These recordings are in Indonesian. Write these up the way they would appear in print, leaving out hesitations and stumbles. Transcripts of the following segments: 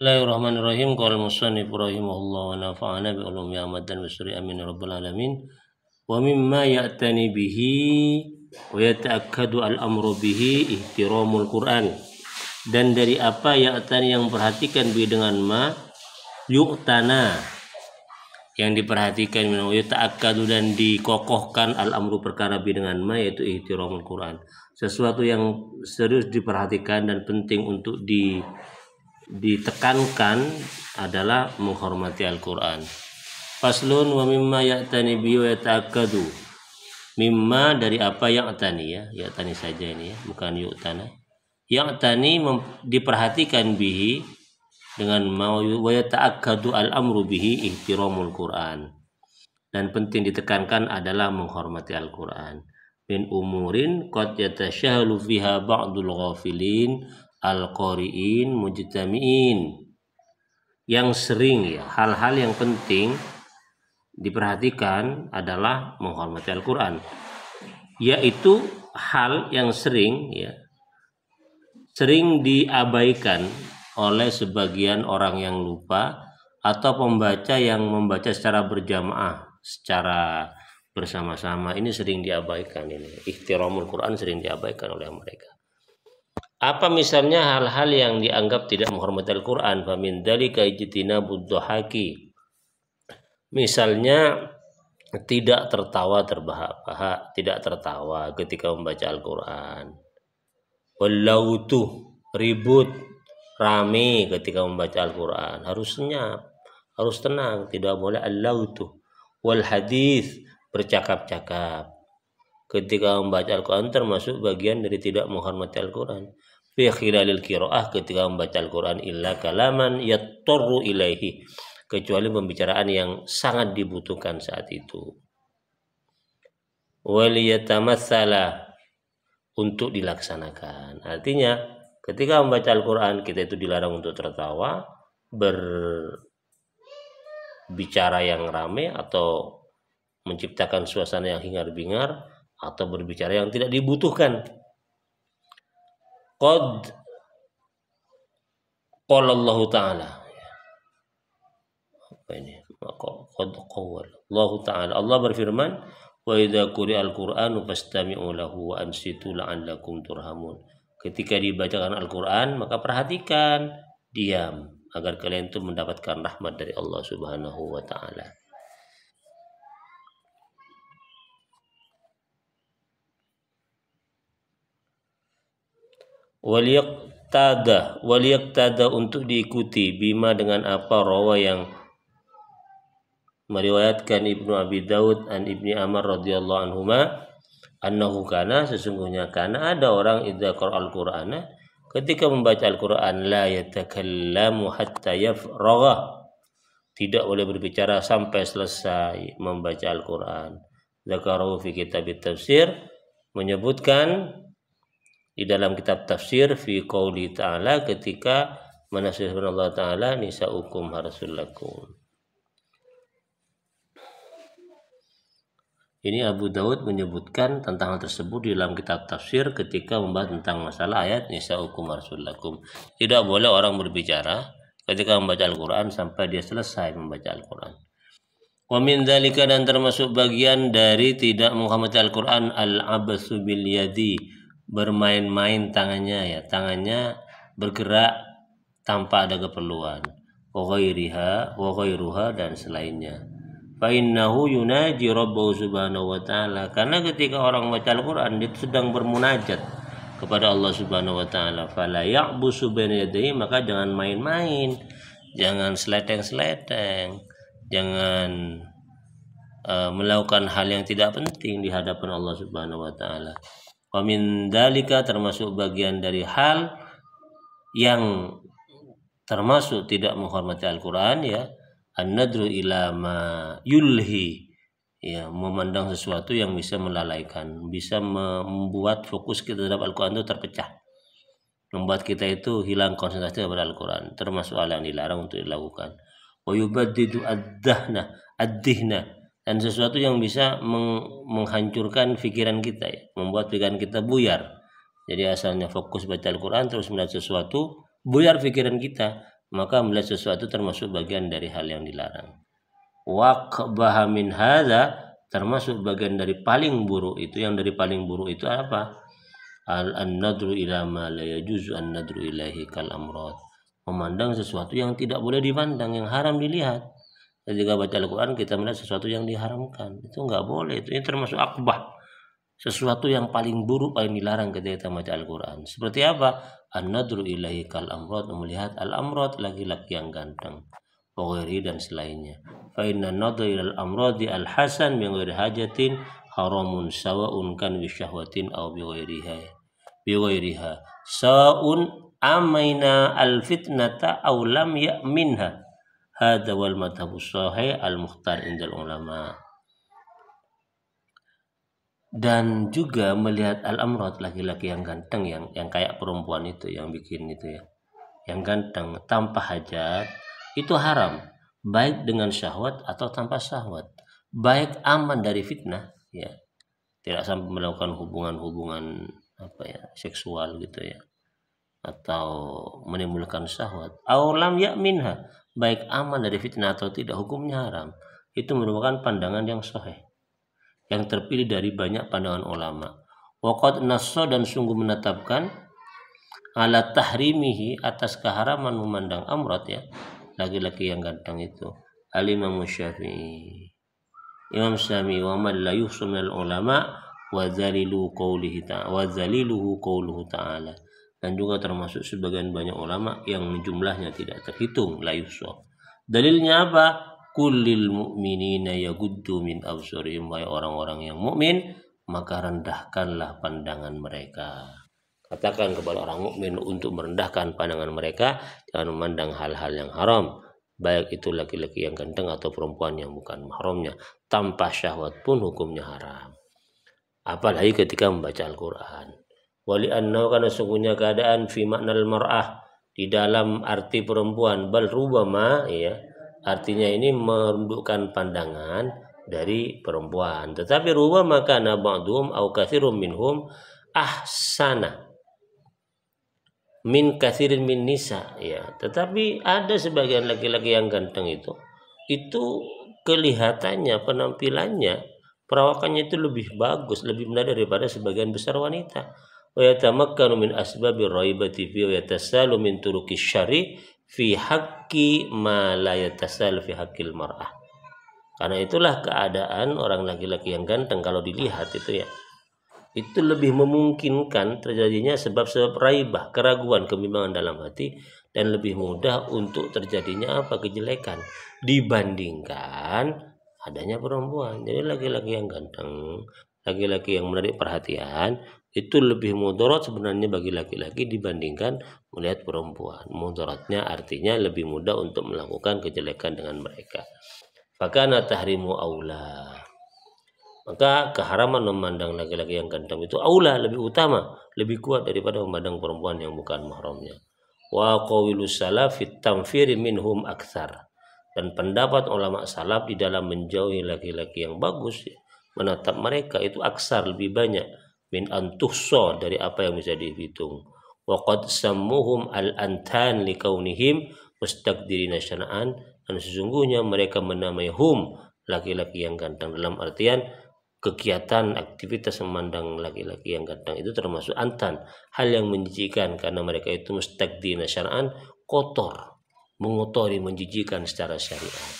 Bismillahirrahmanirrahim. Qala al-musannif rahimahullah wa nafa'ana bi ulumi amadan wa suri amin rabbal alamin. Wa mimma ya'tani bihi wa yata'akkadu al-amru bihi ihtiramul Qur'an. Dan dari apa ya'tani yang perhatikan bi dengan ma yu'tana yang diperhatikan min wa yata'akkadu dan dikokohkan al-amru perkara bi dengan ma yaitu ihtiramul Qur'an. Sesuatu yang serius diperhatikan dan penting untuk ditekankan adalah menghormati Al-Quran. Faslun wa mimma ya'tani bihi wa yata'akkadu. Mimma dari apa ya'tani ya. Ya'tani saja ini ya, bukan yu'tana. Ya'tani diperhatikan bihi dengan ma wa yata'akkadu al-amru bihi ihtiramul Quran. Dan penting ditekankan adalah menghormati Al-Quran. Min umurin qad yatashahalu fiha ba'dul ghafilin al-qari'in mujtami'in, yang sering ya, hal-hal yang penting diperhatikan adalah menghormati Al-Quran, yaitu hal yang sering diabaikan oleh sebagian orang yang lupa atau pembaca yang membaca secara berjamaah, secara bersama-sama. Ini sering diabaikan, ini ihtiramul Quran sering diabaikan oleh mereka. Apa misalnya hal-hal yang dianggap tidak menghormati Al-Quran? Famin dzalika ijtinabud dhahaki. Misalnya tidak tertawa terbahak-bahak, tidak tertawa ketika membaca Al-Quran. Wallautu, ribut, rame ketika membaca Al-Quran. Harus senyap, harus tenang, tidak boleh allautu. Wal hadis, bercakap-cakap ketika membaca Al-Quran termasuk bagian dari tidak menghormati Al-Quran. Fi khilalil qiraah, ketika membaca Al-Quran, illa kalaman yattarru ilaihi, kecuali pembicaraan yang sangat dibutuhkan saat itu. Waliyatamatsala, untuk dilaksanakan. Artinya ketika membaca Al-Quran kita itu dilarang untuk tertawa, berbicara yang ramai atau menciptakan suasana yang hingar-bingar, atau berbicara yang tidak dibutuhkan. Qad qala Allah Ta'ala. Apa ini? Qad qawwal Allah Ta'ala. Allah berfirman, wa idza quri'al Qur'anu fastami'u lahu wa ansitu la'allakum turhamun. Ketika dibacakan Al-Quran maka perhatikan, diam, agar kalian itu mendapatkan rahmat dari Allah Subhanahu wa Ta'ala. Waliyaqtada, untuk diikuti, bima dengan apa, rawa yang meriwayatkan Ibnu Abi Daud an Ibni Amr radhiyallahu anhuma, annahu kana, sesungguhnya kana ada orang idza qara'al Qur'ana, ketika membaca Al-Quran, la yatakallamu hatta yafragha, tidak boleh berbicara sampai selesai membaca Al-Quran. Dzakarahu fi kitab tafsir, menyebutkan di dalam kitab tafsir fi qouli ta'ala, ketika menafsirkan Allah Ta'ala, nisa'ukum harsul lakum. Ini Abu Daud menyebutkan tentang hal tersebut di dalam kitab tafsir ketika membahas tentang masalah ayat nisa'ukum harsul lakum. Tidak boleh orang berbicara ketika membaca Al-Quran sampai dia selesai membaca Al-Quran. Wa min dzalika, dan termasuk bagian dari tidak menghormati Al-Quran, al-absu bil yadi, bermain-main tangannya, tangannya bergerak tanpa ada keperluan. Wa ghairuha, dan selainnya. Fa innahu yunaji rabbahu subhanahu wa ta'ala, karena ketika orang membaca Al-Quran dia sedang bermunajat kepada Allah Subhanahu wa Ta'ala. Fala ya'busu baina yadayhi, maka jangan main-main, jangan seleteng-seleteng, jangan melakukan hal yang tidak penting di hadapan Allah Subhanahu wa Ta'ala. Wa min dzalika, termasuk bagian dari hal yang termasuk tidak menghormati Al-Quran, an-nadru ila ma yulhi, memandang sesuatu yang bisa melalaikan, bisa membuat fokus kita terhadap Al-Quran itu terpecah, membuat kita itu hilang konsentrasi kepada Al-Quran, termasuk hal yang dilarang untuk dilakukan. Wa yubaddidu ad-dihna, dan sesuatu yang bisa menghancurkan pikiran kita, membuat pikiran kita buyar. Jadi asalnya fokus baca Al-Quran terus melihat sesuatu, buyar pikiran kita, maka melihat sesuatu termasuk bagian dari hal yang dilarang. Waqbaha min hadza, termasuk bagian dari paling buruk itu. Yang dari paling buruk itu apa? An-nadru ila ma la yajuzu an-nadru ilaihi kal amrad, memandang sesuatu yang tidak boleh dipandang, yang haram dilihat. Ketika baca Al-Quran kita melihat sesuatu yang diharamkan, itu nggak boleh. Itu yang termasuk akbah, sesuatu yang paling buruk, paling dilarang ketika kita baca Al-Quran. Seperti apa? An-nadru ilaihi kal amrad, melihat al-amrad, laki-laki yang ganteng, waghairi, dan selainnya. Fa inna nadra ilal amradi al-hasan min ghairi hajatin haramun sawa'un kan bi syahwatin aw bi ghairiha sa'un amaina al-fitnata aw lam ya'minha. Hadza wal madhhabus shahih al-mukhtar indal ulama. Dan juga melihat al-amrad, laki-laki yang ganteng, yang kayak perempuan itu, yang bikin itu ya, yang ganteng tanpa hajat, itu haram, baik dengan syahwat atau tanpa syahwat, baik aman dari fitnah ya, tidak sampai melakukan hubungan seksual gitu ya, atau menimbulkan syahwat. Aulam yakminha, baik aman dari fitnah atau tidak, hukumnya haram. Itu merupakan pandangan yang sahih, yang terpilih dari banyak pandangan ulama. Waqad nassa, dan sungguh menetapkan, ala tahrimihi, atas keharaman memandang amrad ya, laki-laki yang ganteng itu, al-Imam Syafi'i, Imam Syafi'i, wa man la yuhsun al ulama wa zaliluhu qawluhu ta'ala, dan juga termasuk sebagian banyak ulama yang jumlahnya tidak terhitung, la yuhsun. Dalilnya apa? Kullil mu'minina yaguddu min absarihim, wahai orang-orang yang mukmin, maka rendahkanlah pandangan mereka. Katakan kepada orang mukmin untuk merendahkan pandangan mereka, jangan memandang hal-hal yang haram, baik itu laki-laki yang ganteng atau perempuan yang bukan mahramnya, tanpa syahwat pun hukumnya haram. Apalagi ketika membaca Al-Quran. Wali annahu, karena sungguhnya keadaan, fi maknal mar'ah, di dalam arti perempuan, bal rubama ya, artinya ini menundukkan pandangan dari perempuan, tetapi rubama kana ba'dhum au katsirum minhum ahsana min katsirin min nisa ya, tetapi ada sebagian laki-laki yang ganteng itu kelihatannya, penampilannya, perawakannya itu lebih bagus, lebih menarik daripada sebagian besar wanita. Wa yatamakkanu min asbabir raibati fi wa yatasalu min turuqi syar'i fi haqqi ma la yatasalu fi haqqil mar'ah. Karena itulah keadaan orang laki-laki yang ganteng kalau dilihat itu ya, itu lebih memungkinkan terjadinya sebab-sebab raibah, keraguan, kebimbangan dalam hati, dan lebih mudah untuk terjadinya kejelekan dibandingkan adanya perempuan. Jadi laki-laki yang ganteng, laki-laki yang menarik perhatian, itu lebih mudarat sebenarnya bagi laki-laki dibandingkan melihat perempuan. Mudaratnya artinya lebih mudah untuk melakukan kejelekan dengan mereka. Fakana tahrimu aula, maka keharaman memandang laki-laki yang ganteng itu aula, lebih utama, lebih kuat daripada memandang perempuan yang bukan mahramnya. Wa qawilus salaf fit tamfiri minhum aktsar, dan pendapat ulama salaf di dalam menjauhi laki-laki yang bagus, menatap mereka itu aksar, lebih banyak, min antuhsa, dari apa yang bisa dihitung. Wa qad sammuhum al-antan likaunihim mustaqdirina syar'an, dan sesungguhnya mereka menamai hum, laki-laki yang ganteng, dalam artian kegiatan aktivitas memandang laki-laki yang ganteng itu termasuk antan, hal yang menjijikkan, karena mereka itu mustaqdirina syar'an, kotor, mengotori, menjijikkan secara syariat.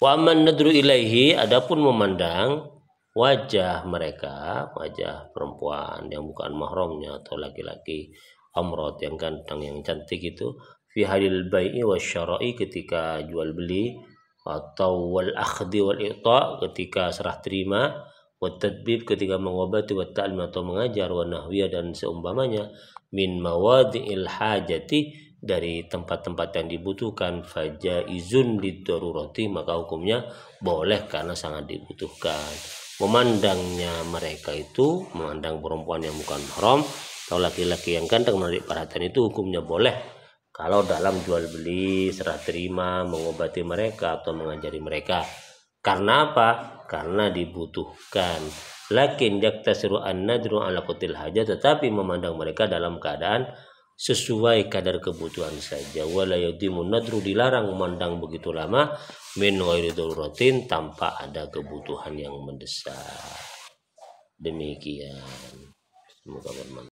Wa amman nadru ilaihi, adapun memandang wajah mereka, wajah perempuan yang bukan mahramnya atau laki-laki amrad yang ganteng, yang cantik itu, fi halil bai'i wasyara'i, ketika jual beli, atau wal akhdi wal i'ta, ketika serah terima, wa tadbib, ketika mengobati, wa ta'lim, atau mengajar, wa nahwiyah, dan seumpamanya, min mawadi'il hajati, dari tempat-tempat yang dibutuhkan, fajaizun lidarurati, maka hukumnya boleh karena sangat dibutuhkan. Memandangnya mereka itu, memandang perempuan yang bukan mahram atau laki-laki yang ganteng menarik perhatian, itu hukumnya boleh kalau dalam jual beli, serah terima, mengobati mereka atau mengajari mereka. Karena apa? Karena dibutuhkan. Lakin yaktasiru an-nadru ala qatil hajat, tetapi memandang mereka dalam keadaan sesuai kadar kebutuhan saja. Wala yadimun nadru, dilarang memandang begitu lama min ghairi daruratin, tanpa ada kebutuhan yang mendesak. Demikian, semoga bermanfaat.